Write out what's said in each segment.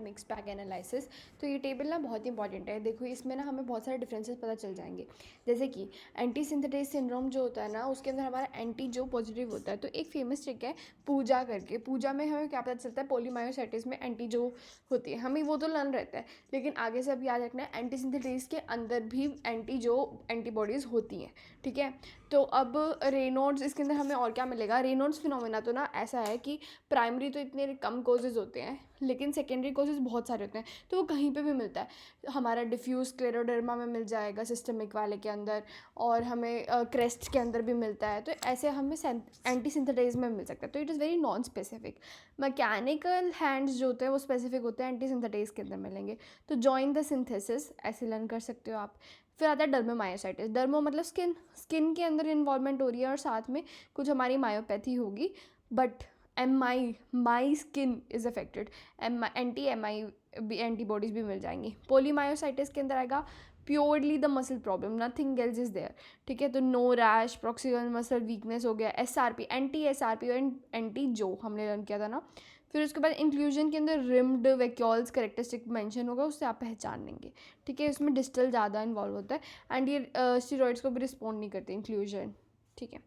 Mix bag analysis. तो ये table ना बहुत इंपॉर्टेंट है। देखो इसमें ना हमें बहुत सारे डिफरेंसेस पता चल जाएंगे। जैसे कि एंटी सिंथेटेज सिंड्रोम जो होता है ना, उसके अंदर हमारा एंटी जो पॉजिटिव होता है। तो एक फेमस ट्रिक है पूजा करके, पूजा में हमें क्या पता चलता है, पोलीमायोसाइटिस में एंटी जो होती है, हमें वो तो लर्न रहता है, लेकिन आगे से अब याद रखना है एंटी सिंथेटेज के अंदर भी एंटी जो एंटीबॉडीज़ होती हैं। ठीक है, तो अब रेनॉल्ड्स, इसके अंदर हमें और क्या मिलेगा। रेनॉल्ड्स फिनोमेना तो ना ऐसा है कि प्राइमरी तो इतने कम कोजेज होते हैं, लेकिन सेकेंडरी कोजेज बहुत सारे होते हैं, तो वो कहीं पे भी मिलता है। हमारा डिफ्यूज स्क्लेरोडर्मा में मिल जाएगा, सिस्टमिक वाले के अंदर, और हमें क्रेस्ट के अंदर भी मिलता है। तो ऐसे हमें एंटी सिंथेटाइज में मिल सकता है। तो it is very non specific. Mechanical hands जो होते हैं वो स्पेसिफिक होते हैं, एंटी सिंथेटाइज के अंदर मिलेंगे। तो जॉइन द सिंथेसिस ऐसे लर्न कर सकते हो आप। फिर आता है डर्मोमायोसाइटिस। डर्मो मतलब स्किन के अंदर इन्वॉल्वमेंट हो रही है और साथ में कुछ हमारी मायोपैथी होगी, but my skin is affected, anti antibodies भी मिल जाएंगी। पोलीमायोसाइटिस के अंदर आएगा purely the muscle problem, nothing else is there. ठीक है, तो no rash, proximal muscle weakness हो गया, SRP, एंटी SRP और एंटी जो हमने लर्न किया था ना। फिर उसके बाद इंक्लूजन के अंदर रिम्ड वैक्यूल्स करेक्टरिस्टिक मेंशन होगा, उससे आप पहचान लेंगे। ठीक है, इसमें डिस्टल ज़्यादा इन्वॉल्व होता है एंड ये स्टीरॉइड्स को भी रिस्पॉन्ड नहीं करते इंक्लूजन। ठीक है,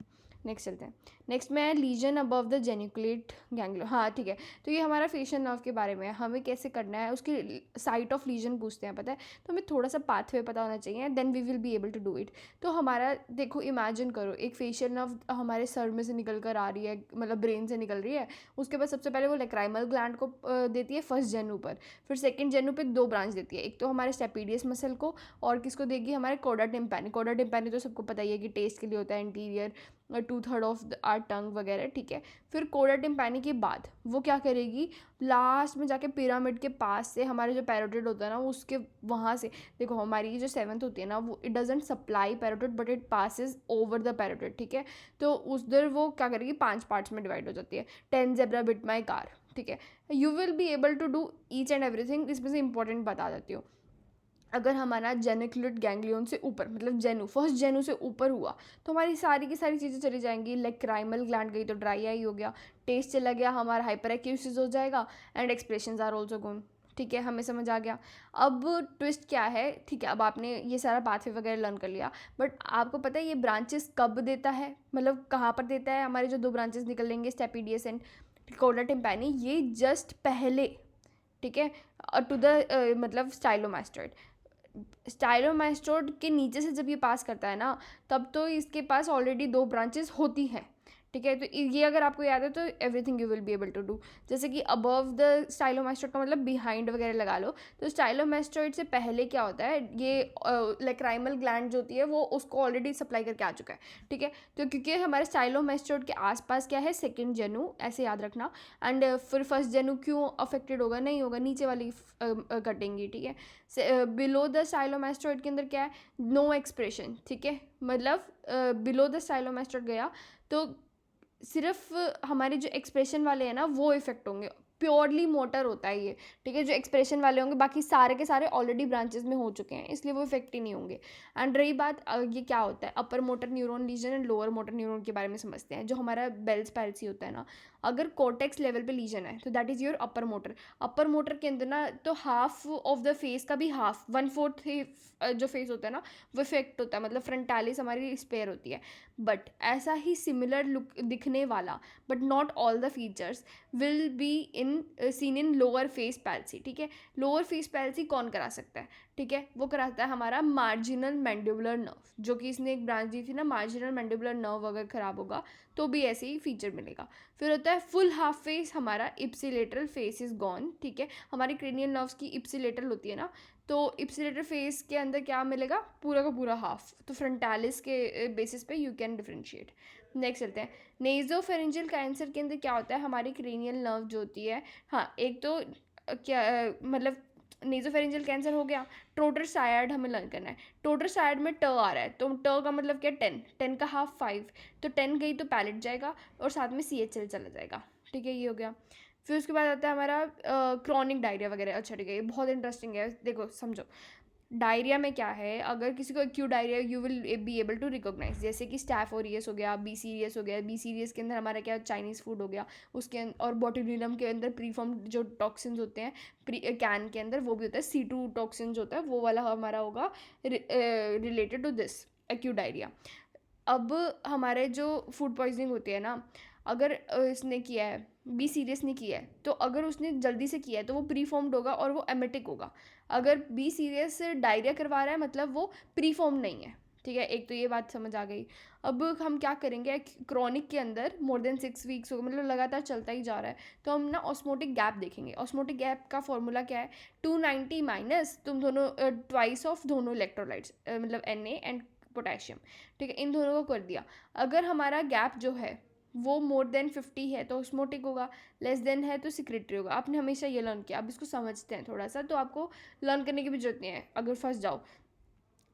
नेक्स्ट चलते हैं। नेक्स्ट में है लीजन अबव द जेनिकुलेट गैंग्लियो। हाँ ठीक है, तो ये हमारा फेशियल नर्व के बारे में है, हमें कैसे करना है, उसकी साइट ऑफ लीजन पूछते हैं, पता है, तो हमें थोड़ा सा पाथवे पता होना चाहिए, then we will be able to do it. तो हमारा देखो, इमेजिन करो एक फेशियल नर्व हमारे सर में से निकल कर आ रही है, मतलब ब्रेन से निकल रही है। उसके बाद सबसे पहले वो लेक्राइमल ग्लैंड को देती है फर्स्ट जेनू पर, फिर सेकेंड जेनू पे 2 ब्रांच देती है, एक तो हमारे स्टेपीडियस मसल को, और किसको देगी, हमारे कोडा टिम्पैनी। कोडा टिम्पैनी तो सबको पता ही है कि टेस्ट के लिए होता है, इंटीरियर 2/3 ऑफ आर टंग वगैरह। ठीक है, फिर कोडा टिम्पैनी के बाद वो क्या करेगी, लास्ट में जाके पिरामिड के पास से हमारे जो पैरोटिड होता है ना, उसके वहाँ से, देखो हमारी जो 7th होती है ना, वो it doesn't supply parotid but it passes over the parotid. ठीक है, तो उधर वो क्या करेगी, 5 पार्ट्स में डिवाइड हो जाती है। 10 ज़ेब्रा बिट माई कार। ठीक है, you will be able to do each and everything. इसमें से इंपॉर्टेंट बता देती हूँ। अगर हमारा जेनिकुलेट गैंग्लियन से ऊपर, मतलब फर्स्ट जेनू से ऊपर हुआ, तो हमारी सारी की सारी चीज़ें चली जाएंगी। लेक्राइमल ग्लैंड गई तो ड्राई आई हो गया, टेस्ट चला गया, हमारा हाइपर एक्यूसिस हो जाएगा, and expressions are also gone. ठीक है, हमें समझ आ गया। अब ट्विस्ट क्या है, ठीक है, अब आपने ये सारा पाथवे वगैरह लर्न कर लिया, बट आपको पता है ये ब्रांचेस कब देता है, मतलब कहाँ पर देता है। हमारे जो 2 ब्रांचेस निकलेंगे, स्टेपीडियस एंड कोडा टिम्पैनी, ये जस्ट पहले, ठीक है, टू द मतलब स्टाइलोमास्टोइड। स्टाइलोमास्टोड के नीचे से जब ये पास करता है ना, तब तो इसके पास ऑलरेडी 2 ब्रांचेस होती हैं। ठीक है, तो ये अगर आपको याद है तो everything you will be able to do. जैसे कि अबव द स्टाइलोमास्टोइड का मतलब बिहाइंड वगैरह लगा लो। तो स्टाइलोमास्टोइड से पहले क्या होता है, ये लेक्राइमल ग्लैंड जो होती है वो उसको ऑलरेडी सप्लाई करके आ चुका है। ठीक है, तो क्योंकि हमारे स्टाइलोमास्टोइड के आसपास क्या है, सेकेंड जेनू, ऐसे याद रखना। एंड फिर फर्स्ट जेनू क्यों अफेक्टेड होगा, नहीं होगा, नीचे वाली कटेंगी। ठीक है, बिलो द स्टाइलोमास्टोइड के अंदर क्या है, नो एक्सप्रेशन। ठीक है, मतलब बिलो द स्टाइलोमास्टोइड गया तो सिर्फ हमारे जो एक्सप्रेशन वाले हैं ना वो इफेक्ट होंगे, प्योरली मोटर होता है ये। ठीक है, जो एक्सप्रेशन वाले होंगे, बाकी सारे के सारे ऑलरेडी ब्रांचेस में हो चुके हैं, इसलिए वो इफेक्ट ही नहीं होंगे। एंड रही बात ये क्या होता है, upper motor neuron lesion and lower motor neuron के बारे में समझते हैं। जो हमारा बेल्स पैल्सी होता है ना, अगर कोर्टेक्स लेवल पे लीजन है तो that is your upper motor. Upper motor के अंदर ना तो हाफ ऑफ द फेस का भी हाफ, 1/4 जो फेस होता है ना वो इफेक्ट होता है, मतलब फ्रंटालिस हमारी स्पेयर होती है। बट ऐसा ही सिमिलर लुक दिखने वाला, but not all the features, will be seen in lower face palsy. ठीक है, लोअर फेस पैल्सी कौन करा सकता है, ठीक है, वो कराता है हमारा मार्जिनल मैंडिबुलर नर्व, जो कि इसने एक ब्रांच दी थी ना, मार्जिनल मैंडिबुलर नर्व अगर खराब होगा तो भी ऐसे ही फीचर मिलेगा। फिर होता है फुल हाफ फेस, हमारा इप्सिलेटरल फेस इज गॉन। ठीक है, हमारी क्रेनियल नर्व्स की इप्सिलेटरल होती है ना, तो इप्सिलेटर फेस के अंदर क्या मिलेगा, पूरा का पूरा हाफ। तो फ्रंटालिस के बेसिस पे यू कैन डिफ्रेंशिएट। नेक्स्ट चलते हैं, नेजोफेरेंजियल कैंसर के अंदर क्या होता है, हमारी क्रेनियल नर्व जो होती है, हाँ एक तो क्या मतलब नेजोफेरेंजियल कैंसर हो गया। ट्रोटर हमें लर्न करना है। ट्रोटर में ट आ रहा है, तो ट का मतलब क्या, 10 का हाफ 5, तो 10 गई तो पैलेट जाएगा और साथ में CHL चला जाएगा। ठीक है, ये हो गया। फिर उसके बाद आता है हमारा क्रॉनिक डायरिया वगैरह। अच्छा ठीक है, ये बहुत इंटरेस्टिंग है, देखो समझो। डायरिया में क्या है, अगर किसी को acute diarrhoea you will be able to recognise, जैसे कि स्टैफ ओरियस हो गया, बी सीरियस हो गया, बी सीरियस के अंदर हमारा क्या चाइनीज़ फूड हो गया उसके और बोtulinum के अंदर प्रीफॉर्म जो टॉक्सिन्स होते हैं कैन के अंदर वो भी होता है, C2 टॉक्सिन्स होता है, वो वाला हमारा होगा related to this acute diarrhoea. अब हमारे जो फूड पॉइजनिंग होती है ना, अगर इसने किया है, बी सीरियस ने किया है, तो अगर उसने जल्दी से किया है तो वो प्री फॉर्म्ड होगा और वो एमेटिक होगा। अगर बी सीरियस डायरिया करवा रहा है मतलब वो प्री फॉर्म नहीं है, ठीक है। एक तो ये बात समझ आ गई। अब हम क्या करेंगे, क्रॉनिक के अंदर मोर देन 6 वीक्स हो मतलब लगातार चलता ही जा रहा है, तो हम ना ऑस्मोटिक गैप देखेंगे। ऑस्मोटिक गैप का फॉर्मूला क्या है, 290 माइनस तुम दोनों ट्वाइस ऑफ दोनों इलेक्ट्रोलाइट्स मतलब Na एंड पोटेशियम, ठीक है, इन दोनों को कर दिया। अगर हमारा गैप जो है वो मोर देन 50 है तो ऑस्मोटिक होगा, लेस देन है तो सिक्रेटरी होगा। आपने हमेशा ये लर्न किया, अब इसको समझते हैं थोड़ा सा, तो आपको लर्न करने की भी जरूरत नहीं है अगर फंस जाओ।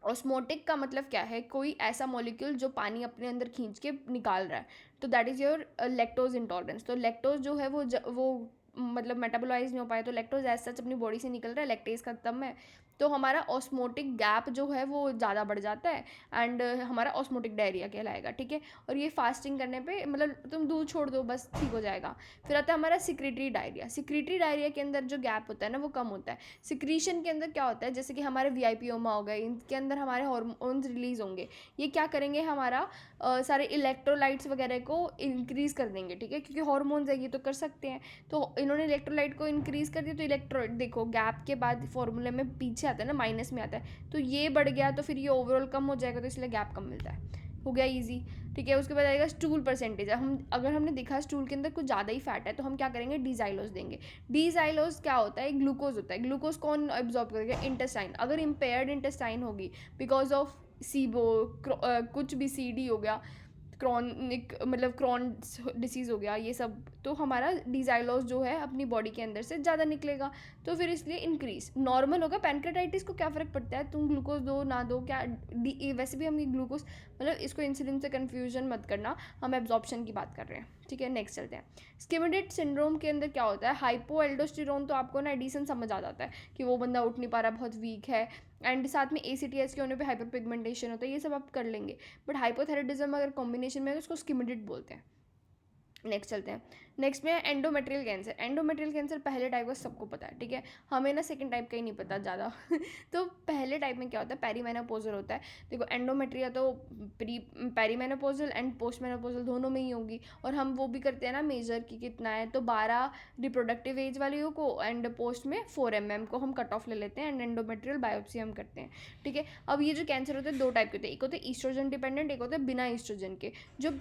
ऑस्मोटिक का मतलब क्या है, कोई ऐसा मॉलिक्यूल जो पानी अपने अंदर खींच के निकाल रहा है, तो that is your lactose intolerance. तो लैक्टोज जो है वो मतलब मेटाबोलाइज नहीं हो पाया, तो लैक्टोज एज सच अपनी बॉडी से निकल रहा है, लैक्टेज खत्म है, तो हमारा ऑस्मोटिक गैप जो है वो ज़्यादा बढ़ जाता है एंड हमारा ऑस्मोटिक डायरिया कहलाएगा, ठीक है। और ये फास्टिंग करने पे मतलब तुम दूध छोड़ दो बस ठीक हो जाएगा। फिर आता है हमारा सिक्रेटरी डायरिया। सिक्रेटरी डायरिया के अंदर जो गैप होता है ना वो कम होता है। सिक्रीशन के अंदर क्या होता है, जैसे कि हमारे वीआईपीओमा हो गए, इनके अंदर हमारे हार्मोन्स रिलीज होंगे, ये क्या करेंगे, हमारा सारे इलेक्ट्रोलाइट्स वगैरह को इंक्रीज़ कर देंगे, ठीक है, क्योंकि हार्मोन्स है ये तो कर सकते हैं। तो इन्होंने इलेक्ट्रोलाइट को इंक्रीज़ कर दिया, तो इलेक्ट्रोलाइट देखो गैप के बाद फॉर्मूले में पीछे आता है ना, माइनस में आता है, तो ये बढ़ गया तो फिर ये ओवरऑल कम हो जाएगा, तो इसलिए गैप कम मिलता है। हो गया इजी, ठीक है। उसके बाद आएगा स्टूल परसेंटेज। हम अगर हमने देखा स्टूल के अंदर कुछ ज़्यादा ही फैट है तो हम क्या करेंगे, डिजाइलोज देंगे। डिजाइलोज क्या होता है, ग्लूकोज होता है। ग्लूकोज कौन एब्जॉर्ब करेगा, इंटेस्टाइन। अगर इम्पेयर्ड इंटेस्टाइन होगी बिकॉज ऑफ सीबो कुछ भी CD हो गया, क्रॉनिक मतलब क्रॉन डिसीज़ हो गया, ये सब, तो हमारा डिजाइलोज जो है अपनी बॉडी के अंदर से ज़्यादा निकलेगा, तो फिर इसलिए इंक्रीज। नॉर्मल होगा। पैनक्रेटाइटिस को क्या फ़र्क पड़ता है, तुम ग्लूकोज दो ना दो, क्या वैसे भी हम ये ग्लूकोज मतलब इसको इंसुलिन से कन्फ्यूजन मत करना, हम एब्जॉर्प्शन की बात कर रहे हैं, ठीक है। नेक्स्ट चलते हैं। स्किमिडेट सिंड्रोम के अंदर क्या होता है, हाइपो एल्डोस्टेरोन, तो आपको ना एडिसन समझ आ जाता है कि वो बंदा उठ नहीं पा रहा, बहुत वीक है, एंड साथ में ACTH के होने पे हाइपर पिगमेंटेशन होता है, ये सब आप कर लेंगे। बट हाइपोथायराइडिज्म अगर कॉम्बिनेशन में है तो उसको स्किमिडेट बोलते हैं। नेक्स्ट चलते हैं। नेक्स्ट में है एंडोमेट्रियल कैंसर। एंडोमेट्रियल कैंसर पहले टाइप का सबको पता है, ठीक है, हमें ना सेकंड टाइप का ही नहीं पता ज़्यादा तो पहले टाइप में क्या होता है, पेरीमेनोपॉजल होता है। देखो एंडोमेट्रिया तो पेरीमेनोपॉजल एंड पोस्टमेनोपॉजल दोनों में ही होगी, और हम वो भी करते हैं ना मेजर कि कितना है, तो 12 रिप्रोडक्टिव एज वाले को एंड पोस्ट में 4 mm को हम कट ऑफ ले लेते हैं एंड एंडोमेट्रियल बायोप्सी हम करते हैं, ठीक है। अब ये जो कैंसर होते हैं दो टाइप के होते हैं, एक होते हैं ईस्ट्रोजन डिपेंडेंट, एक होता है बिना ईस्ट्रोजन के। जो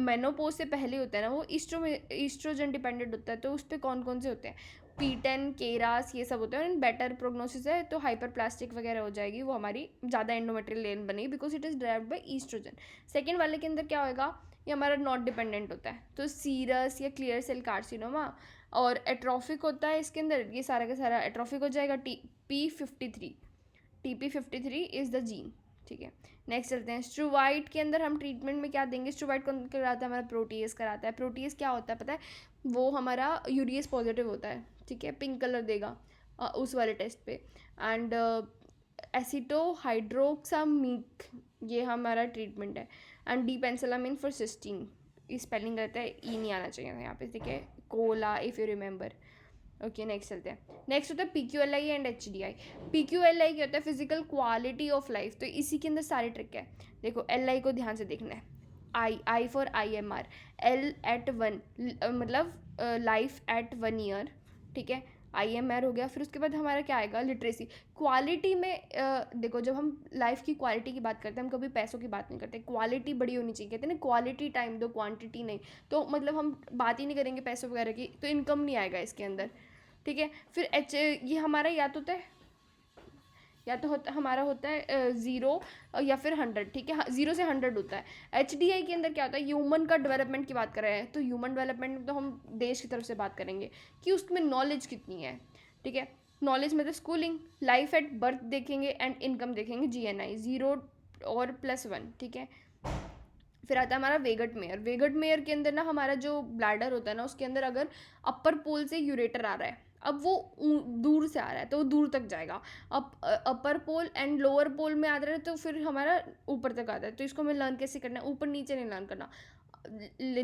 मेनोपोज से पहले होता है ना वो ईस्ट्रोजन डिपेंडेंट होता है, तो उस पर कौन कौन से होते हैं, P10 केरास ये सब होते हैं, बेटर प्रोग्नोसिस है, तो हाइपर प्लास्टिक वगैरह हो जाएगी, वो हमारी ज़्यादा एंडोमेट्रियल लेन बनेगी because it is driven by oestrogen. Second वाले के अंदर क्या होगा, ये हमारा नॉट डिपेंडेंट होता है, तो सीरस या क्लियर सेल कार्सिनोमा, और एट्रोफिक होता है इसके अंदर, ये सारा का सारा एट्रोफिक हो जाएगा। TP53 इज़ द जीन, ठीक है। नेक्स्ट चलते हैं। स्ट्रूवाइड के अंदर हम ट्रीटमेंट में क्या देंगे, स्ट्रूवाइड कौन कराता है, हमारा प्रोटीएस कराता है। प्रोटीएस क्या होता है पता है, वो हमारा यूरियस पॉजिटिव होता है, ठीक है, पिंक कलर देगा उस वाले टेस्ट पे। एंड एसिटोहाइड्रोक्सामिक ये हमारा ट्रीटमेंट है। एंड डीपेंसिलामिन फॉर सिस्टीन, स्पेलिंग रहता है ई नहीं आना चाहिए था यहाँ पे, ठीक है, Cola if you remember. Okay next चलते हैं। नेक्स्ट होता है PQLI एंड HDI। PQLI क्या होता है, फिजिकल क्वालिटी ऑफ लाइफ, तो इसी के अंदर सारे ट्रिक है। देखो LI को ध्यान से देखना है, I for IMR, L at 1 मतलब लाइफ एट 1 ईयर, ठीक है, IMR हो गया। फिर उसके बाद हमारा क्या आएगा, लिटरेसी। क्वालिटी में देखो जब हम लाइफ की क्वालिटी की बात करते हैं हम कभी पैसों की बात नहीं करते, क्वालिटी बड़ी होनी चाहिए, कहते हैं ना क्वालिटी टाइम दो क्वांटिटी नहीं, तो मतलब हम बात ही नहीं करेंगे पैसों वगैरह की, तो इनकम नहीं आएगा इसके अंदर, ठीक है। फिर ये हमारा या तो हमारा होता है 0 या फिर 100, ठीक है, 0 से 100 होता है। HDI के अंदर क्या होता है, ह्यूमन का डेवलपमेंट की बात कर रहे हैं, तो ह्यूमन डेवलपमेंट में तो हम देश की तरफ से बात करेंगे कि उसमें नॉलेज कितनी है, ठीक है। नॉलेज मतलब स्कूलिंग, लाइफ एट बर्थ देखेंगे एंड इनकम देखेंगे, GNI 0 और +1, ठीक है। फिर आता है हमारा वेगट मेयर। वेगट मेयर के अंदर ना हमारा जो ब्लैडर होता है ना उसके अंदर अगर अपर पोल से यूरेटर आ रहा है, अब वो दूर से आ रहा है तो वो दूर तक जाएगा। अपर पोल एंड लोअर पोल में आ रहा है तो फिर हमारा ऊपर तक आता है। तो इसको हमें लर्न कैसे करना है, ऊपर नीचे नहीं लर्न करना।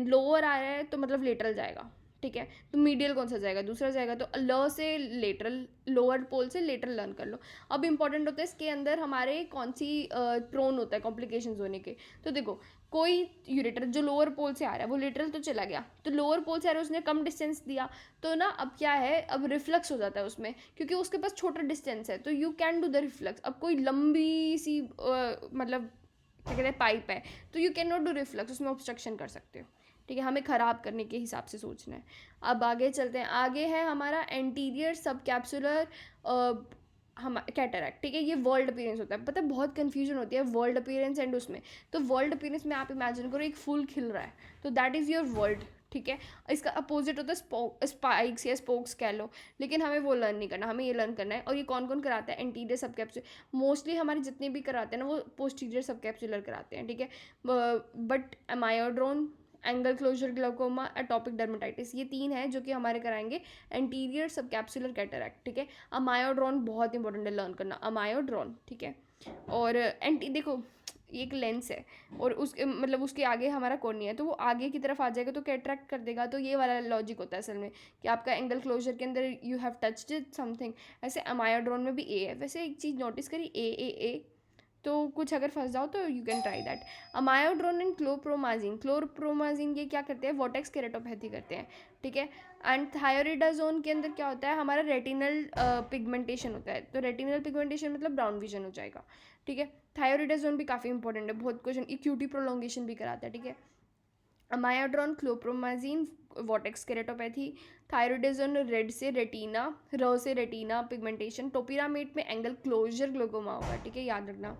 लोअर आ रहा है तो मतलब लेटरल जाएगा, ठीक है। तो मीडियल कौन सा जाएगा, दूसरा जाएगा। तो ल से लेटरल, लोअर पोल से लेटरल लर्न कर लो। अब इंपॉर्टेंट होता है इसके अंदर हमारे कौन सी प्रोन होता है कॉम्प्लिकेशंस होने के। तो देखो कोई यूरेटर जो लोअर पोल से आ रहा है वो लेटरल तो चला गया, तो लोअर पोल से आ रहा है उसने कम डिस्टेंस दिया, तो ना अब क्या है, अब रिफ्लक्स हो जाता है उसमें, क्योंकि उसके पास छोटा डिस्टेंस है। तो you can do the reflux. अब कोई लंबी सी मतलब क्या कहते हैं पाइप है, तो you can not do reflux, उसमें ऑब्स्ट्रक्शन कर सकते हो, ठीक है। हमें ख़राब करने के हिसाब से सोचना है। अब आगे चलते हैं, आगे है हमारा एंटीरियर सब कैप्सुलर हम कैटरैक्ट, ठीक है। ये वर्ल्ड अपीयरेंस होता है, पता है बहुत कन्फ्यूजन होती है वर्ल्ड अपीयरेंस एंड उसमें। तो वर्ल्ड अपीयरेंस में आप इमेजिन करो एक फूल खिल रहा है, तो दैट इज़ योर वर्ल्ड, ठीक है। इसका अपोजिट होता है स्पाइक्स या स्पोक्स कह लो, लेकिन हमें वो लर्न नहीं करना, हमें ये लर्न करना है। और ये कौन कौन कराता है, एंटीरियर सब कैप्सुलर मोस्टली हमारे जितने भी कराते हैं ना वो पोस्टीरियर सब कैप्सुलर कराते हैं, ठीक है। But amiodarone, angle closure glaucoma, atopic dermatitis, ये 3 हैं जो कि हमारे कराएंगे एंटीरियर सब कैप्सुलर कैटरैक्ट, ठीक है। अमायोड्रोन बहुत इंपॉर्टेंट है लर्न करना, अमायोड्रोन, ठीक है। और देखो ये एक लेंस है और उसके मतलब उसके आगे हमारा कॉर्निया है, तो वो आगे की तरफ आ जाएगा तो कैटरैक्ट कर देगा। तो ये वाला लॉजिक होता है असल में कि आपका एंगल क्लोजर के अंदर यू हैव टच्ड समथिंग। ऐसे अमायोड्रोन में भी ए है। वैसे एक चीज़ नोटिस करी, ए, तो कुछ अगर फंस जाओ तो you can try that. Amiodarone and chlorpromazine ये क्या करते हैं, वॉटेक्स केरेटोपैथी करते हैं, ठीक है। एंड थायरिडाजोन के अंदर क्या होता है, हमारा रेटिनल पिगमेंटेशन होता है। तो रेटिनल पिगमेंटेशन मतलब ब्राउन विजन हो जाएगा, ठीक है। थायरिडाजोन भी काफ़ी इंपॉर्टेंट है, बहुत क्वेश्चन, क्यूटी प्रोलोंगेशन भी कराता है, ठीक है। अमायोड्रोन, क्लोप्रोमाजिन, वॉटेक्स केरेटोपैथी, थायरोडिजोन रेड से रेटिना, र से रेटिना पिगमेंटेशन, टोपिरामेट में एंगल क्लोजर ग्लोकोमा होगा, ठीक है, याद रखना।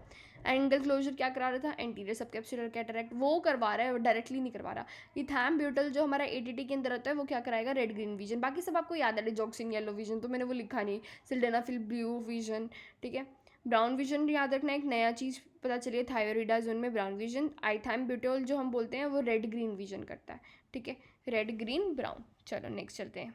एंगल क्लोजर क्या करा रहा था, एंटीरियर सबकैप्सुलर कैटरैक्ट, वो करवा रहा है, डायरेक्टली नहीं करवा रहा। इथैम्ब्यूटल जो हमारा एटीटी के अंदर होता है वो क्या कराएगा, रेड ग्रीन विजन। बाकी सब आपको याद है, डिजॉक्सिन येलो विजन, तो मैंने वो लिखा नहीं, सिल्डेनाफिल ब्लू विजन, ठीक है। ब्राउन विजन याद रखना, एक नया चीज़ पता चलिए, थायरोइडाजोन में ब्राउन विजन। आइथैम्ब्यूटोल जो हम बोलते हैं वो रेड ग्रीन विजन करता है, ठीक है, रेड ग्रीन ब्राउन। चलो नेक्स्ट चलते हैं।